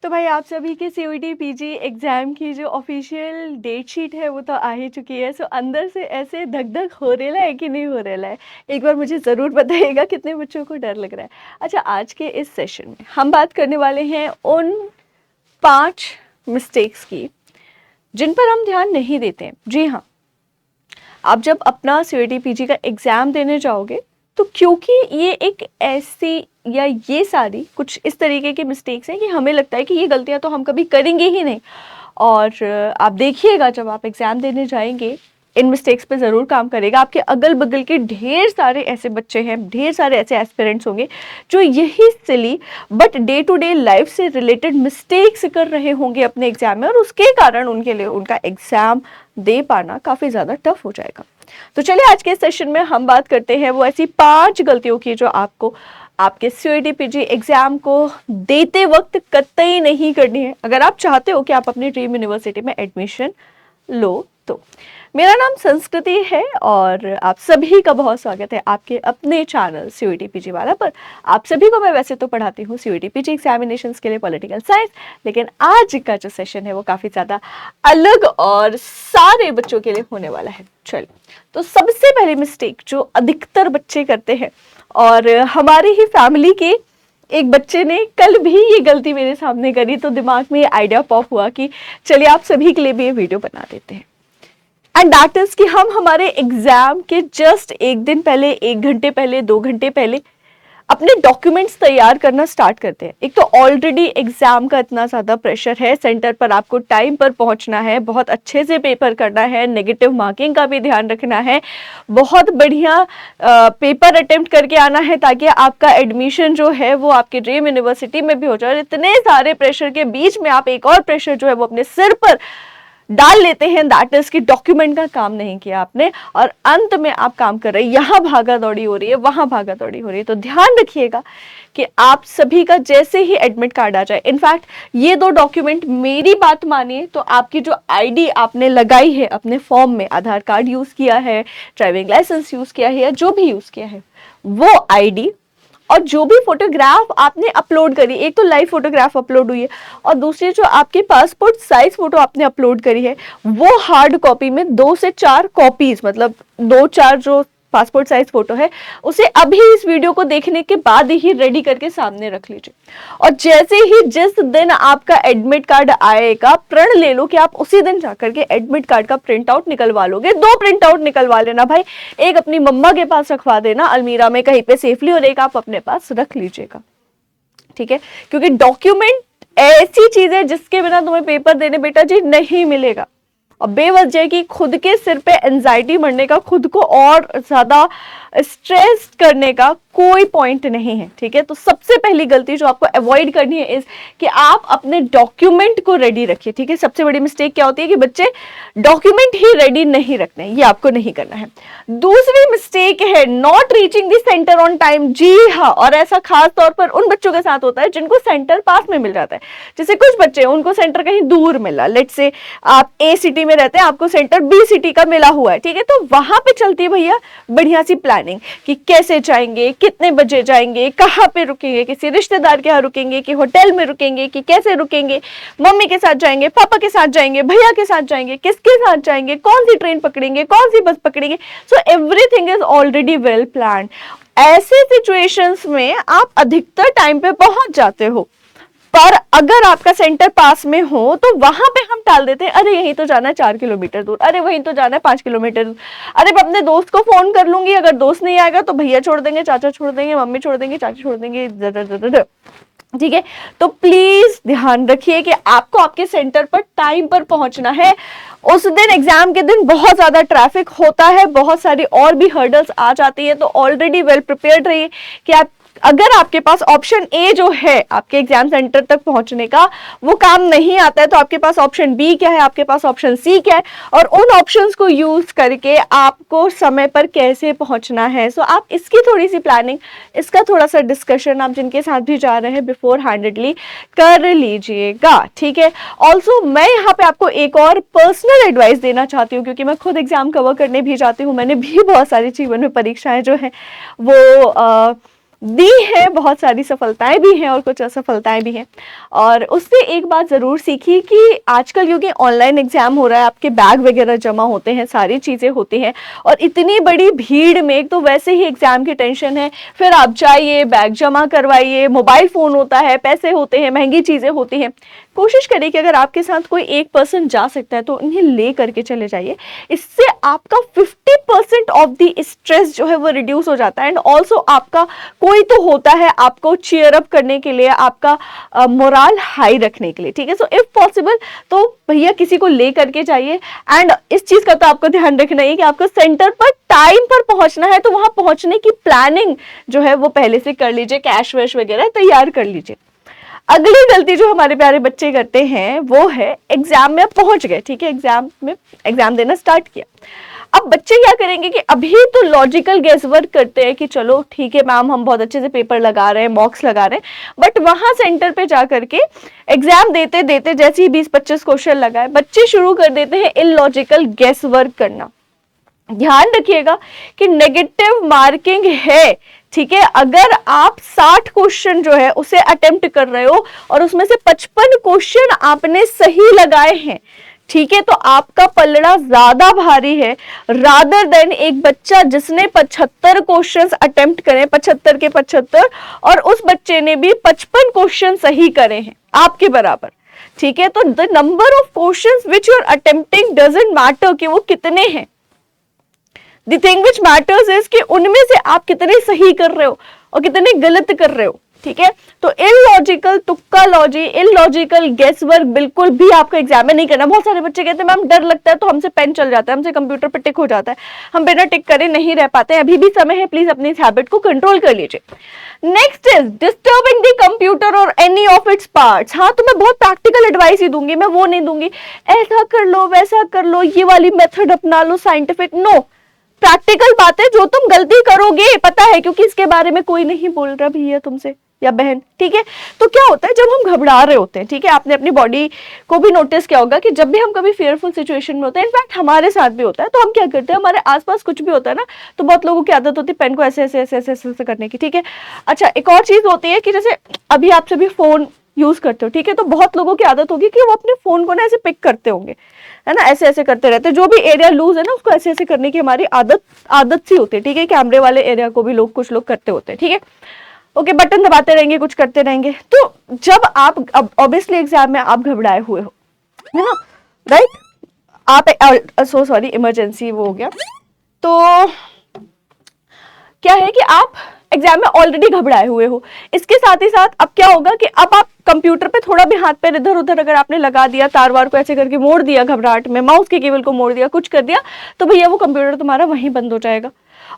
तो भाई आप सभी के सीयूईटी पीजी एग्ज़ाम की जो ऑफिशियल डेट शीट है वो तो आ ही चुकी है। सो अंदर से ऐसे धक-धक हो रेला है कि नहीं हो रेला है? एक बार मुझे ज़रूर बताइएगा कितने बच्चों को डर लग रहा है। अच्छा, आज के इस सेशन में हम बात करने वाले हैं उन 5 मिस्टेक्स की जिन पर हम ध्यान नहीं देते हैं। जी हाँ, आप जब अपना सीयूईटी पीजी का एग्ज़ाम देने जाओगे तो क्योंकि ये एक ऐसी या ये सारी कुछ इस तरीके की मिस्टेक्स हैं कि हमें लगता है कि ये गलतियां तो हम कभी करेंगे ही नहीं। और आप देखिएगा जब आप एग्ज़ाम देने जाएंगे इन मिस्टेक्स पे ज़रूर काम करेगा। आपके अगल बगल के ढेर सारे ऐसे बच्चे हैं, ढेर सारे ऐसे एस्पिरेंट्स होंगे जो यही silly but day to day life से रिलेटेड मिस्टेक्स कर रहे होंगे अपने एग्ज़ाम में, और उसके कारण उनके लिए उनका एग्ज़ाम दे पाना काफ़ी ज़्यादा टफ हो जाएगा। तो चलिए आज के सेशन में हम बात करते हैं वो ऐसी 5 गलतियों की जो आपको आपके सीयूईटी पीजी एग्जाम को देते वक्त कतई नहीं करनी है अगर आप चाहते हो कि आप अपनी ड्रीम यूनिवर्सिटी में एडमिशन लो। तो मेरा नाम संस्कृति है और आप सभी का बहुत स्वागत है आपके अपने चैनल सीयूईटी पीजी वाला पर। आप सभी को मैं वैसे तो पढ़ाती हूँ सीयूईटी पीजी एग्जामिनेशंस के लिए पॉलिटिकल साइंस, लेकिन आज का जो सेशन है वो काफ़ी ज़्यादा अलग और सारे बच्चों के लिए होने वाला है। चलिए, तो सबसे पहली मिस्टेक जो अधिकतर बच्चे करते हैं, और हमारे ही फैमिली के एक बच्चे ने कल भी ये गलती मेरे सामने करी, तो दिमाग में ये आइडिया पॉप हुआ कि चलिए आप सभी के लिए भी ये वीडियो बना देते हैं। एंड दैट इज कि हम हमारे एग्जाम के जस्ट एक दिन पहले, 1 घंटे पहले, 2 घंटे पहले अपने डॉक्यूमेंट्स तैयार करना स्टार्ट करते हैं। एक तो ऑलरेडी एग्जाम का इतना ज़्यादा प्रेशर है, सेंटर पर आपको टाइम पर पहुंचना है, बहुत अच्छे से पेपर करना है, नेगेटिव मार्किंग का भी ध्यान रखना है, बहुत बढ़िया पेपर अटेम्प्ट करके आना है ताकि आपका एडमिशन जो है वो आपकी ड्रीम यूनिवर्सिटी में भी हो जाए। और इतने सारे प्रेशर के बीच में आप एक और प्रेशर जो है वो अपने सिर पर डाल लेते हैं, दैट इज कि डॉक्यूमेंट का काम नहीं किया आपने और अंत में आप काम कर रहे हैं, यहाँ भागा दौड़ी हो रही है, वहां भागा दौड़ी हो रही है। तो ध्यान रखिएगा कि आप सभी का जैसे ही एडमिट कार्ड आ जाए, इनफैक्ट ये 2 डॉक्यूमेंट, मेरी बात मानिए तो आपकी जो आईडी आपने लगाई है अपने फॉर्म में, आधार कार्ड यूज किया है, ड्राइविंग लाइसेंस यूज किया है या जो भी यूज किया है, वो आईडी और जो भी फोटोग्राफ आपने अपलोड करी, एक तो लाइव फोटोग्राफ अपलोड हुई है और दूसरी जो आपकी पासपोर्ट साइज फोटो आपने अपलोड करी है, वो हार्ड कॉपी में 2 से 4 कॉपीज, मतलब 2-4 जो पासपोर्ट साइज फोटो है उसे अभी इस वीडियो को देखने के बाद ही रेडी करके सामने रख लीजिए। और जैसे ही जिस दिन आपका एडमिट कार्ड आएगा, प्रण ले लो कि आप उसी दिन जाकर के एडमिट कार्ड का प्रिंट आउट निकलवा लोगे। 2 प्रिंट आउट निकलवा लेना भाई, एक अपनी मम्मा के पास रखवा देना अलमीरा में कहीं पे सेफली और एक आप अपने पास रख लीजिएगा, ठीक है? क्योंकि डॉक्यूमेंट ऐसी चीज है जिसके बिना तुम्हें पेपर देने बेटा जी नहीं मिलेगा। और बेवजह की खुद के सिर पे एंजाइटी मरने का, खुद को और ज्यादा स्ट्रेस करने का कोई पॉइंट नहीं है, ठीक है? तो सबसे पहली गलती जो आपको अवॉइड करनी है इस कि आप अपने डॉक्यूमेंट को रेडी रखिए, ठीक है? सबसे बड़ी मिस्टेक क्या होती है कि बच्चे डॉक्यूमेंट ही रेडी नहीं रखते हैं, ये आपको नहीं करना है। दूसरी मिस्टेक है not reaching the centre on time. जी हाँ, और ऐसा खास तौर पर उन बच्चों के साथ होता है जिनको सेंटर पास में मिल जाता है। जैसे कुछ बच्चे उनको सेंटर कहीं दूर मिला, लेट्स से आप ए सिटी में रहते हैं, आपको सेंटर बी सिटी का मिला हुआ है, ठीक है? तो वहां पे चलती है भैया बढ़िया सी प्लानिंग कि कैसे जाएंगे, कितने बजे जाएंगे, कहाँ पे रुकेंगे, किसी रिश्तेदार के यहाँ रुकेंगे कि होटल में रुकेंगे कि कैसे रुकेंगे, मम्मी के साथ जाएंगे, पापा के साथ जाएंगे, भैया के साथ जाएंगे, किसके साथ जाएंगे, कौन सी ट्रेन पकड़ेंगे, कौन सी बस पकड़ेंगे। So everything is already well planned. ऐसे सिचुएशंस में आप अधिकतर टाइम पे पहुंच जाते हो, पर अगर आपका सेंटर पास में हो तो वहां पे हम टाल देते हैं, अरे यहीं तो जाना है 4 किलोमीटर दूर, अरे वहीं तो जाना है 5 किलोमीटर दूर, अरे मैं अपने दोस्त को फोन कर लूंगी, अगर दोस्त नहीं आएगा तो भैया छोड़ देंगे, चाचा छोड़ देंगे, मम्मी छोड़ देंगे, चाची छोड़ देंगे, ठीक है? तो प्लीज ध्यान रखिए कि आपको आपके सेंटर पर टाइम पर पहुंचना है। उस दिन एग्जाम के दिन बहुत ज्यादा ट्रैफिक होता है, बहुत सारी और भी हर्डल्स आ जाती है, तो ऑलरेडी वेल प्रिपेयर्ड रहिए कि आप, अगर आपके पास ऑप्शन ए जो है आपके एग्जाम सेंटर तक पहुंचने का वो काम नहीं आता है, तो आपके पास ऑप्शन बी क्या है, आपके पास ऑप्शन सी क्या है, और उन ऑप्शंस को यूज करके आपको समय पर कैसे पहुंचना है। सो आप इसकी थोड़ी सी प्लानिंग, इसका थोड़ा सा डिस्कशन आप जिनके साथ भी जा रहे हैं बिफोर हैंडेडली कर लीजिएगा, ठीक है? ऑल्सो मैं यहाँ पे आपको एक और पर्सनल एडवाइस देना चाहती हूँ, क्योंकि मैं खुद एग्जाम कवर करने भी जाती हूँ, मैंने भी बहुत सारी जीवन में परीक्षाएं जो है वो दी है, बहुत सारी सफलताएं भी हैं और कुछ असफलताएं भी हैं। और उससे एक बात ज़रूर सीखी कि आजकल क्योंकि ऑनलाइन एग्ज़ाम हो रहा है, आपके बैग वगैरह जमा होते हैं, सारी चीज़ें होती हैं, और इतनी बड़ी भीड़ में एक तो वैसे ही एग्ज़ाम की टेंशन है, फिर आप जाइए, बैग जमा करवाइए, मोबाइल फ़ोन होता है, पैसे होते हैं, महंगी चीज़ें होती हैं। कोशिश करिए कि अगर आपके साथ कोई एक पर्सन जा सकता है तो उन्हें ले करके चले जाइए। इससे आपका 50% ऑफ द स्ट्रेस जो है वो रिड्यूस हो जाता है। एंड ऑल्सो आपका कोई तो होता है आपको चीयर अप करने के लिए, आपका मोरल हाई रखने के लिए, ठीक है। सो इफ पॉसिबल तो भैया किसी को ले करके जाइए। एंड इस चीज का तो आपको ध्यान रखना है कि आपको सेंटर पर टाइम पर पहुंचना है, तो वहां पहुंचने की प्लानिंग जो है वो पहले से कर लीजिए, कैश वैश वगैरह तैयार कर लीजिए। अगली गलती जो हमारे प्यारे बच्चे करते हैं वो है एग्जाम में पहुंच गए, ठीक है, एग्जाम देना स्टार्ट किया। अब बच्चे क्या करेंगे कि अभी तो लॉजिकल गेस वर्क करते हैं कि चलो ठीक है मैम, हम बहुत अच्छे से पेपर लगा रहे हैं, मॉक्स लगा रहे हैं, बट वहां सेंटर पे जा करके एग्जाम देते देते जैसे ही 20-25 क्वेश्चन लगाए, बच्चे शुरू कर देते हैं इलॉजिकल गेस वर्क करना। ध्यान रखिएगा कि नेगेटिव मार्किंग है, ठीक है। अगर आप 60 क्वेश्चन जो है उसे अटेम्प्ट कर रहे हो और उसमें से 55 क्वेश्चन आपने सही लगाए हैं, ठीक है, तो आपका पलड़ा ज्यादा भारी है रादर देन एक बच्चा जिसने 75 क्वेश्चंस अटेम्प्ट करे, 75 के 75, और उस बच्चे ने भी 55 क्वेश्चन सही करे हैं आपके बराबर, ठीक है। तो the number of questions which you are attempting doesn't matter कि वो कितने हैं। The thing which matters is कि उनमें से आप कितने सही कर रहे हो और कितने गलत कर रहे हो, ठीक है। तो इलॉजिकल तुक्का लॉजी, इलॉजिकल गेस वर्क बिल्कुल भी आपको एग्जाम में नहीं करना। बहुत सारे बच्चे कहते हैं मैम डर लगता है तो हमसे पेन चल जाता है, हमसे कंप्यूटर पर टिक हो जाता है, हम बिना टिक करे नहीं रह पाते। अभी भी समय है, प्लीज अपनी इस हैबिट को कंट्रोल कर लीजिए। Next is disturbing the computer और एनी ऑफ इट्स पार्ट्स। हाँ, तो मैं बहुत प्रैक्टिकल एडवाइस ही दूंगी, मैं वो नहीं दूंगी ऐसा कर लो वैसा कर लो, ये वाली मेथड अपना लो साइंटिफिक, नो। प्रैक्टिकल बात है, जो तुम गलती करोगे पता है, क्योंकि इसके बारे में कोई नहीं बोल रहा भैया तुमसे या बहन, ठीक है। तो क्या होता है जब हम घबरा रहे होते हैं, ठीक है, आपने अपनी बॉडी को भी नोटिस किया होगा कि जब भी हम कभी फियरफुल सिचुएशन में होते हैं, इनफैक्ट हमारे साथ भी होता है, तो हम क्या करते हैं, हमारे आसपास कुछ भी होता है ना, तो बहुत लोगों की आदत होती है पेन को ऐसे ऐसे ऐसे ऐसे ऐसे करने की, ठीक है। अच्छा, एक और चीज होती है कि जैसे अभी आप सभी फोन यूज करते हो, ठीक है, तो बहुत लोगों की आदत होगी कि वो अपने फोन को ना ऐसे पिक करते होंगे, है ना, ऐसे ऐसे करते रहते हैं, जो भी एरिया लूज है ना उसको ऐसे ऐसे करने की हमारी आदत सी होती है, ठीक है। कैमरे वाले एरिया को भी कुछ लोग करते होते हैं, ठीक है। ओके, बटन दबाते रहेंगे, कुछ करते रहेंगे। तो जब आप ऑब्वियसली एग्जाम में आप घबराए हुए हो, है ना, राइट, आप सो सॉरी, इमरजेंसी वो हो गया, तो क्या है कि आप एग्जाम में ऑलरेडी घबराए हुए हो। इसके साथ ही साथ अब क्या होगा कि अब आप कंप्यूटर पे थोड़ा भी हाथ पैर इधर उधर अगर आपने लगा दिया, तार वार को ऐसे करके मोड़ दिया घबराहट में, माउस के केबल को मोड़ दिया, कुछ कर दिया, तो भैया वो कंप्यूटर तुम्हारा वहीं बंद हो जाएगा।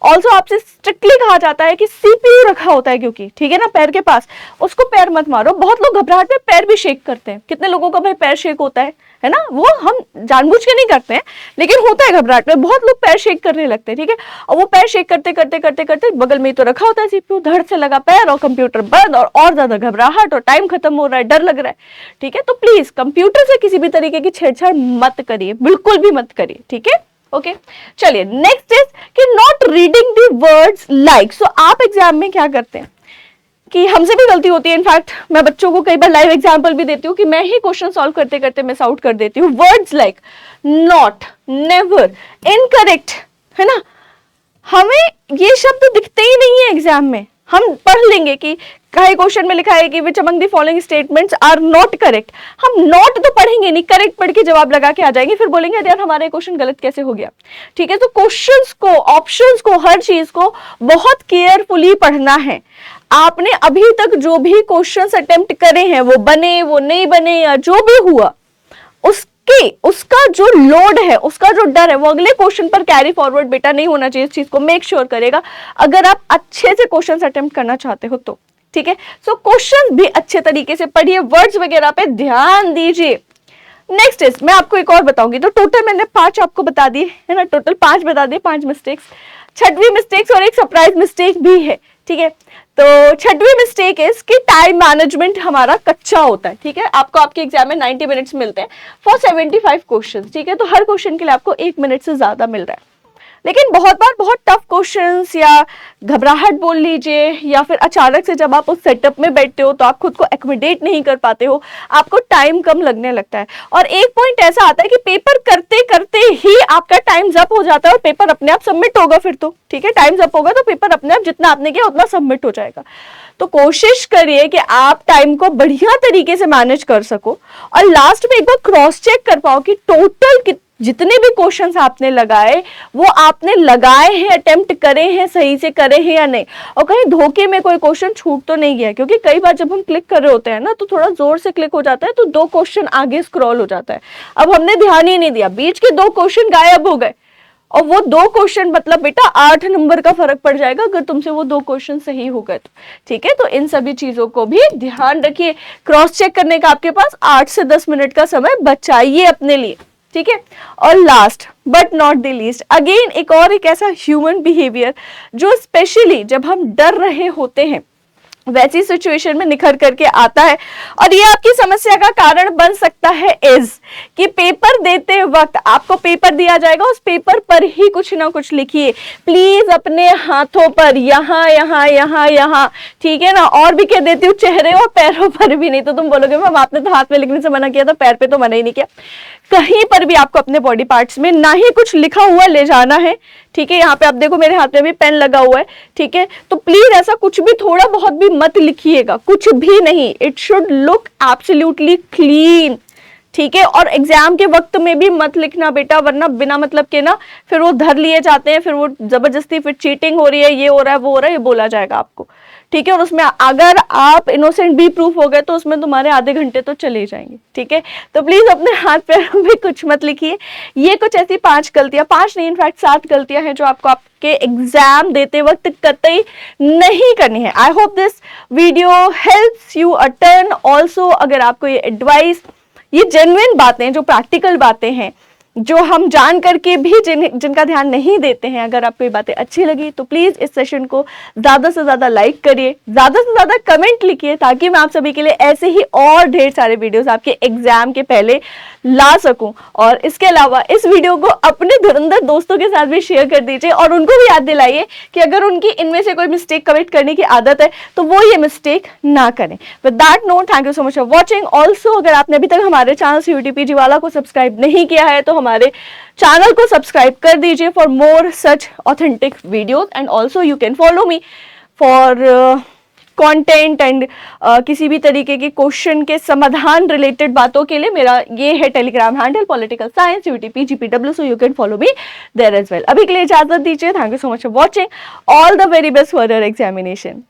ऑल्सो आपसे स्ट्रिक्टली कहा जाता है कि सीपीयू रखा होता है क्योंकि, ठीक है ना, पैर के पास, उसको पैर मत मारो। बहुत लोग घबराहट में पैर भी शेक करते हैं, कितने लोगों का भाई पैर शेक होता है ना, वो हम जानबूझ के नहीं करते हैं, लेकिन होता है घबराहट में, बहुत लोग पैर शेक करने लगते हैं, ठीक है। और वो पैर शेक करते करते करते करते बगल में तो रखा होता है सीपीयू, धड़ से लगा पैर और कंप्यूटर बंद, और ज्यादा घबराहट और टाइम खत्म हो रहा है, डर लग रहा है, ठीक है। तो प्लीज कंप्यूटर से किसी भी तरीके की छेड़छाड़ मत करिए, बिल्कुल भी मत करिए, ठीक है। ओके, चलिए नेक्स्ट इज कि not reading the words like. So आप एग्जाम में क्या करते हैं कि हमसे भी गलती होती है, इनफैक्ट मैं बच्चों को कई बार लाइव एग्जांपल भी देती हूँ कि मैं ही क्वेश्चन सॉल्व करते करते मिस आउट कर देती हूँ। Words like not, never, incorrect, है ना, हमें ये शब्द दिखते ही नहीं है एग्जाम में। हम पढ़ लेंगे कि कई क्वेश्चन में लिखा है कि which among the following statements are not correct, हम नॉट तो पढ़ेंगे नहीं, करेक्ट पढ़ के जवाब लगा के आ जाएंगे, फिर बोलेंगे यार हमारा क्वेश्चन गलत कैसे हो गया, ठीक है। तो क्वेश्चंस को, ऑप्शंस को, हर चीज को बहुत केयरफुली पढ़ना है। आपने अभी तक जो भी क्वेश्चंस अटेम्प्ट करे हैं, वो बने, वो नहीं बने, या जो भी हुआ, उसका जो लोड है, उसका जो डर है, वो अगले क्वेश्चन पर कैरी फॉरवर्ड बेटा नहीं होना चाहिए। इस चीज को मेक श्योर करेगा अगर आप अच्छे से क्वेश्चंस अटेम्प्ट करना चाहते हो तो, ठीक है। सो क्वेश्चन भी अच्छे तरीके से पढ़िए, वर्ड्स वगैरह पे ध्यान दीजिए। नेक्स्ट इज, मैं आपको एक और बताऊंगी, तो टोटल मैंने 5 आपको बता दिए, है ना, टोटल 5 बता दिए, 5 मिस्टेक्स, 6वीं मिस्टेक्स और एक सरप्राइज मिस्टेक भी है, ठीक है। तो 6वीं मिस्टेक इज कि टाइम मैनेजमेंट हमारा कच्चा होता है, ठीक है। आपको आपके एग्जाम में 90 मिनट्स मिलते हैं फॉर 75 क्वेश्चंस, ठीक है, तो हर क्वेश्चन के लिए आपको 1 मिनट से ज्यादा मिल रहा है। लेकिन बहुत बार बहुत टफ क्वेश्चंस या घबराहट बोल लीजिए, या फिर अचानक से जब आप उस सेटअप में बैठते हो तो आप खुद को एकोमोडेट नहीं कर पाते हो, आपको टाइम कम लगने लगता है, और एक पॉइंट ऐसा आता है कि पेपर करते करते ही आपका टाइम जप हो जाता है और पेपर अपने आप सबमिट होगा फिर तो, ठीक है, टाइम जप होगा तो पेपर अपने आप जितना आपने किया उतना सबमिट हो जाएगा। तो कोशिश करिए कि आप टाइम को बढ़िया तरीके से मैनेज कर सको, और लास्ट में एक बार क्रॉस चेक कर पाओ कि टोटल जितने भी क्वेश्चंस आपने लगाए वो आपने लगाए हैं, अटेम्प्ट करे हैं, सही से करे हैं या नहीं, और कहीं धोखे में कोई क्वेश्चन छूट तो नहीं गया। क्योंकि कई बार जब हम क्लिक कर रहे होते हैं ना तो थोड़ा जोर से क्लिक हो जाता है तो 2 क्वेश्चन आगे स्क्रॉल हो जाता है, अब हमने ध्यान ही नहीं दिया, बीच के 2 क्वेश्चन गायब हो गए, और वो 2 क्वेश्चन मतलब बेटा 8 नंबर का फर्क पड़ जाएगा अगर तुमसे वो 2 क्वेश्चन सही हो गए तो, ठीक है। तो इन सभी चीजों को भी ध्यान रखिए, क्रॉस चेक करने का आपके पास 8 से 10 मिनट का समय बचाइए अपने लिए, ठीक है। और last but not the least, again एक ऐसा ह्यूमन बिहेवियर जो स्पेशली जब हम डर रहे होते हैं वैसी सिचुएशन में निखर करके आता है, और ये आपकी समस्या का कारण बन सकता है इज कि पेपर देते वक्त आपको पेपर दिया जाएगा, उस पेपर पर ही कुछ ना कुछ लिखिए प्लीज, अपने हाथों पर, यहाँ यहाँ यहाँ यहाँ, ठीक है ना, और भी कह देती हूँ चेहरे और पैरों पर भी नहीं, तो तुम बोलोगे मैम आपने तो हाथ में लिखने से मना किया था, पैर पे तो मना ही नहीं किया। कहीं पर भी आपको अपने बॉडी पार्ट्स में ना ही कुछ लिखा हुआ ले जाना है, ठीक है। यहाँ पे आप देखो मेरे हाथ में भी पेन लगा हुआ है, ठीक है, तो प्लीज ऐसा कुछ भी थोड़ा बहुत भी मत लिखिएगा, कुछ भी नहीं, it should look absolutely clean, ठीक है। और एग्जाम के वक्त में भी मत लिखना बेटा, वरना बिना मतलब के ना फिर वो धर लिए जाते हैं, फिर वो जबरदस्ती फिर चीटिंग हो रही है, ये हो रहा है वो हो रहा है, ये बोला जाएगा आपको, ठीक है। और उसमें अगर आप इनोसेंट भी प्रूफ हो गए तो उसमें तुम्हारे आधे घंटे तो चले जाएंगे, ठीक है। तो प्लीज अपने हाथ पैरों में कुछ मत लिखिए। ये कुछ ऐसी 5 गलतियां, 5 नहीं इनफैक्ट 7 गलतियां हैं जो आपको आपके एग्जाम देते वक्त कतई नहीं करनी है। I hope this video helps you a ton. Also अगर आपको ये एडवाइस, ये जेन्युइन बातें, जो प्रैक्टिकल बातें हैं, जो हम जान करके भी जिनका ध्यान नहीं देते हैं, अगर आपको ये बातें अच्छी लगी तो प्लीज इस सेशन को ज्यादा से ज्यादा लाइक करिए, ज्यादा से ज्यादा कमेंट लिखिए, ताकि मैं आप सभी के लिए ऐसे ही और ढेर सारे वीडियोस आपके एग्जाम के पहले ला सकूं। और इसके अलावा इस वीडियो को अपने धुरंधर दोस्तों के साथ भी शेयर कर दीजिए, और उनको भी याद दिलाइए कि अगर उनकी इनमें से कोई मिस्टेक कमिट करने की आदत है तो वो ये मिस्टेक ना करें। With that note, thank you so much for watching. Also अगर आपने अभी तक हमारे चैनल CUET PG वाला को सब्सक्राइब नहीं किया है तो हमारे चैनल को सब्सक्राइब कर दीजिए for more such authentic videos, and also you can follow me for content and किसी भी तरीके के क्वेश्चन के समाधान रिलेटेड बातों के लिए मेरा ये है Telegram handle political science CUET PG PW, so you can follow me there as well. अभी के लिए इजाजत दीजिए, thank you so much for watching, all the very best for your examination.